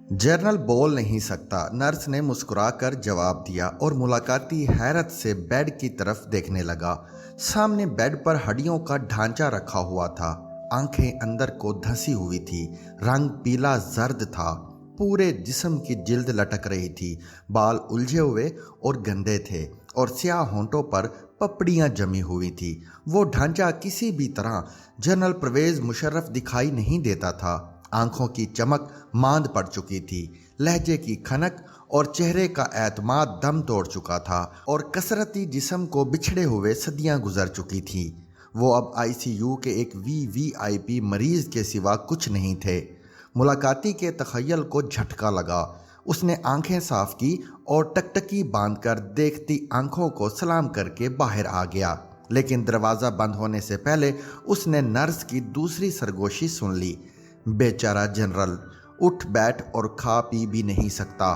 General بول نہیں سکتا، نرس نے مسکرا کر جواب دیا اور ملاقاتی حیرت سے بیڈ کی طرف دیکھنے لگا۔ سامنے بیڈ پر ہڈیوں کا ڈھانچہ رکھا ہوا تھا، آنکھیں اندر کو دھسی ہوئی تھی، رنگ پیلا زرد تھا، پورے جسم کی جلد لٹک رہی تھی، بال الجھے ہوئے اور گندے تھے اور سیاہ ہونٹوں پر پپڑیاں جمی ہوئی تھی۔ وہ ڈھانچہ کسی بھی طرح جنرل پرویز مشرف دکھائی نہیں دیتا تھا۔ آنکھوں کی چمک ماند پڑ چکی تھی، لہجے کی کھنک اور چہرے کا اعتماد دم توڑ چکا تھا اور کثرتی جسم کو بچھڑے ہوئے صدیاں گزر چکی تھیں۔ وہ اب ICU کے ایک VIP مریض کے سوا کچھ نہیں تھے۔ ملاقاتی کے تخیل کو جھٹکا لگا۔ اس نے آنکھیں صاف کی اور ٹکٹکی باندھ کر دیکھتی آنکھوں کو سلام کر کے باہر آ گیا، لیکن دروازہ بند ہونے سے پہلے اس نے نرس کی دوسری سرگوشی سن لی۔ بیچارہ جنرل، اٹھ بیٹھ اور کھا پی بھی نہیں سکتا۔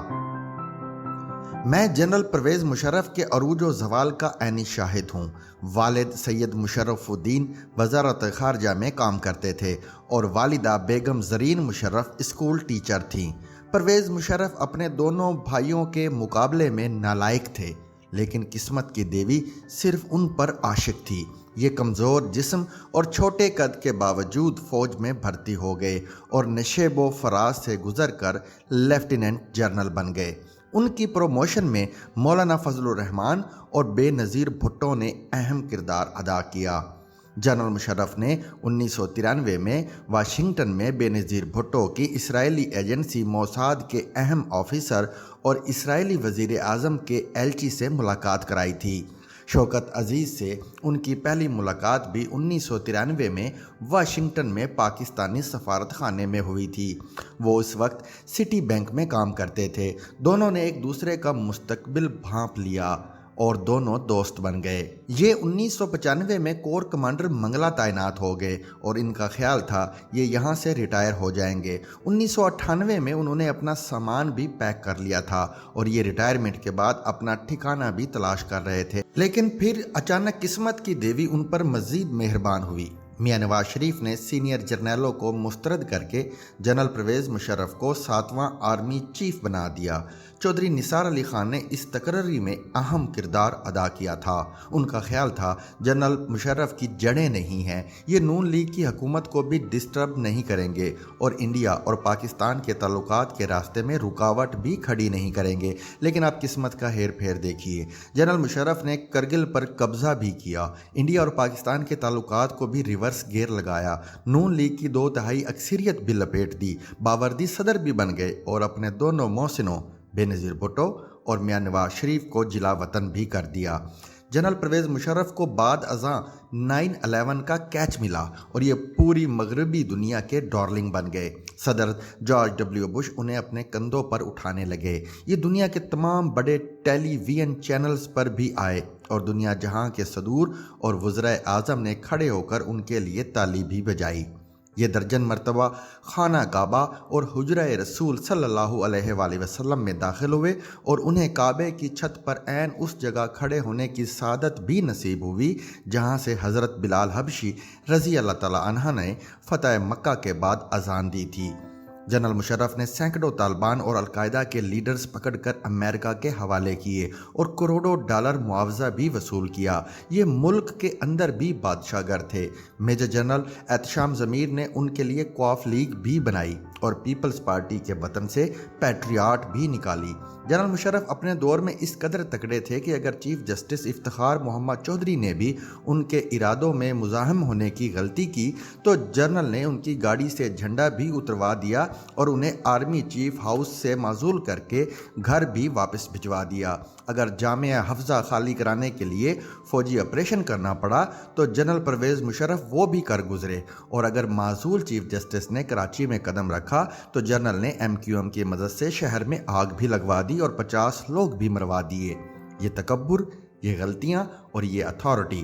میں جنرل پرویز مشرف کے عروج و زوال کا عینی شاہد ہوں۔ والد سید مشرف الدین وزارت خارجہ میں کام کرتے تھے اور والدہ بیگم زرین مشرف اسکول ٹیچر تھیں۔ پرویز مشرف اپنے دونوں بھائیوں کے مقابلے میں نالائق تھے، لیکن قسمت کی دیوی صرف ان پر عاشق تھی۔ یہ کمزور جسم اور چھوٹے قد کے باوجود فوج میں بھرتی ہو گئے اور نشیب و فراز سے گزر کر لیفٹیننٹ جنرل بن گئے۔ ان کی پروموشن میں مولانا فضل الرحمان اور بے نظیر بھٹو نے اہم کردار ادا کیا۔ جنرل مشرف نے 1993 میں واشنگٹن میں بے نظیر بھٹو کی اسرائیلی ایجنسی موساد کے اہم آفیسر اور اسرائیلی وزیر اعظم کے ایلچی سے ملاقات کرائی تھی۔ شوکت عزیز سے ان کی پہلی ملاقات بھی 1993 میں واشنگٹن میں پاکستانی سفارت خانے میں ہوئی تھی۔ وہ اس وقت سٹی بینک میں کام کرتے تھے۔ دونوں نے ایک دوسرے کا مستقبل بھانپ لیا اور دونوں دوست بن گئے۔ یہ 1995 میں کور کمانڈر منگلا تعینات ہو گئے اور ان کا خیال تھا یہ یہاں سے ریٹائر ہو جائیں گے۔ 1998 میں انہوں نے اپنا سامان بھی پیک کر لیا تھا اور یہ ریٹائرمنٹ کے بعد اپنا ٹھکانہ بھی تلاش کر رہے تھے، لیکن پھر اچانک قسمت کی دیوی ان پر مزید مہربان ہوئی۔ میاں نواز شریف نے سینئر جرنیلوں کو مسترد کر کے جنرل پرویز مشرف کو 7واں آرمی چیف بنا دیا۔ چودھری نثار علی خان نے اس تقرری میں اہم کردار ادا کیا تھا۔ ان کا خیال تھا جنرل مشرف کی جڑیں نہیں ہیں، یہ نون لیگ کی حکومت کو بھی ڈسٹرب نہیں کریں گے اور انڈیا اور پاکستان کے تعلقات کے راستے میں رکاوٹ بھی کھڑی نہیں کریں گے۔ لیکن آپ قسمت کا ہیر پھیر دیکھیے، جنرل مشرف نے کرگل پر قبضہ بھی کیا، انڈیا اور پاکستان کے تعلقات کو بھی ریورس گیئر لگایا، نون لیگ کی 2/3 اکثریت بھی لپیٹ دی، باوردی صدر بھی بن گئے اور اپنے دونوں محسنوں بے نظیر بھٹو اور میاں نواز شریف کو جلا وطن بھی کر دیا۔ جنرل پرویز مشرف کو بعد ازاں 9/11 کا کیچ ملا اور یہ پوری مغربی دنیا کے ڈارلنگ بن گئے۔ صدر جارج W بش انہیں اپنے کندھوں پر اٹھانے لگے۔ یہ دنیا کے تمام بڑے ٹیلی ویژن چینلز پر بھی آئے اور دنیا جہاں کے صدور اور وزرائے اعظم نے کھڑے ہو کر ان کے لیے تالی بھی بجائی۔ یہ درجن مرتبہ خانہ کعبہ اور حجرہ رسول صلی اللہ علیہ وآلہ وسلم میں داخل ہوئے اور انہیں کعبے کی چھت پر عین اس جگہ کھڑے ہونے کی سعادت بھی نصیب ہوئی جہاں سے حضرت بلال حبشی رضی اللہ تعالیٰ عنہ نے فتح مکہ کے بعد اذان دی تھی۔ جنرل مشرف نے سینکڑوں طالبان اور القاعدہ کے لیڈرز پکڑ کر امریکہ کے حوالے کیے اور کروڑوں ڈالر معاوضہ بھی وصول کیا۔ یہ ملک کے اندر بھی بادشاہ گر تھے۔ میجر جنرل احتشام ضمیر نے ان کے لیے قواف لیگ بھی بنائی اور پیپلز پارٹی کے وطن سے پیٹریاٹ بھی نکالی۔ جنرل مشرف اپنے دور میں اس قدر تکڑے تھے کہ اگر چیف جسٹس افتخار محمد چودھری نے بھی ان کے ارادوں میں مزاحم ہونے کی غلطی کی تو جنرل نے ان کی گاڑی سے جھنڈا بھی اتروا دیا اور انہیں آرمی چیف ہاؤس سے معزول کر کے گھر بھی واپس بھجوا دیا۔ اگر جامعہ حفظہ خالی کرانے کے لیے فوجی آپریشن کرنا پڑا تو جنرل پرویز مشرف وہ بھی کر گزرے، اور اگر معزول چیف جسٹس نے کراچی میں قدم رکھا تو جنرل نے MQM کی مدد سے شہر میں آگ بھی لگوا دی اور 50 لوگ بھی مروا دیے۔ یہ تکبر، یہ غلطیاں اور یہ اتھارٹی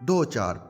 2, 4,